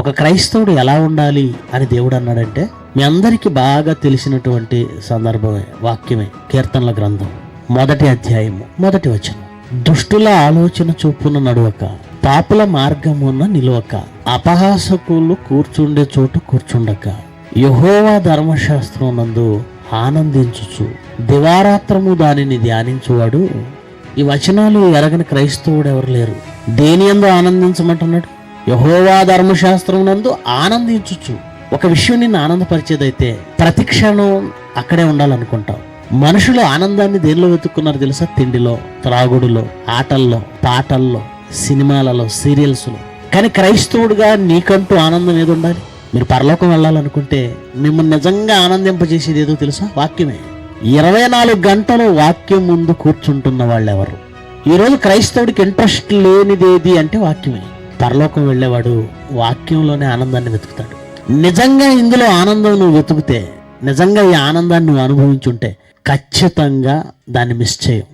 ఒక క్రైస్తవుడు ఎలా ఉండాలి అని దేవుడు అన్నాడంటే, మీ అందరికీ బాగా తెలిసినటువంటి సందర్భమే, వాక్యమే. కీర్తనల గ్రంథం 1వ అధ్యాయము 1వ వచనం. దుష్టుల ఆలోచన చొప్పున నడువక, పాపుల మార్గమున నిలువక, అపహాసకులు కూర్చుండే చోటు కూర్చుండక, యెహోవా ధర్మశాస్త్రం నందు ఆనందించుచు దివారాత్రము దానిని ధ్యానించువాడు. ఈ వచనాలు ఎరగని క్రైస్తవుడు ఎవరు లేరు. దేని యందు ఆనందించమంటున్నాడు? యెహోవా ధర్మశాస్త్రం నందు ఆనందించుచు. ఒక విషయం నిన్ను ఆనందపరిచేదైతే ప్రతి క్షణం అక్కడే ఉండాలనుకుంటావు. మనుషులు ఆనందాన్ని దేనిలో వెతుక్కున్నారు తెలుసా? తిండిలో, త్రాగుడులో, ఆటల్లో, పాటల్లో, సినిమాలలో, సీరియల్స్లో. కానీ క్రైస్తవుడుగా నీకంటూ ఆనందం ఏది ఉండాలి? మీరు పరలోకం వెళ్ళాలనుకుంటే మిమ్మల్ని నిజంగా ఆనందింపజేసేది ఏదో తెలుసా? వాక్యమే. 24 గంటలు వాక్యం ముందు కూర్చుంటున్న వాళ్ళు ఎవరు? ఈరోజు క్రైస్తవుడికి ఇంట్రెస్ట్ లేనిదేది అంటే వాక్యమే. పరలోకం వెళ్ళేవాడు వాక్యంలోనే ఆనందాన్ని వెతుకుతాడు. నిజంగా ఇందులో ఆనందం నువ్వు వెతుకుతే, నిజంగా ఈ ఆనందాన్ని నువ్వు అనుభవించుంటే ఖచ్చితంగా దాన్ని మిస్ చేయవు.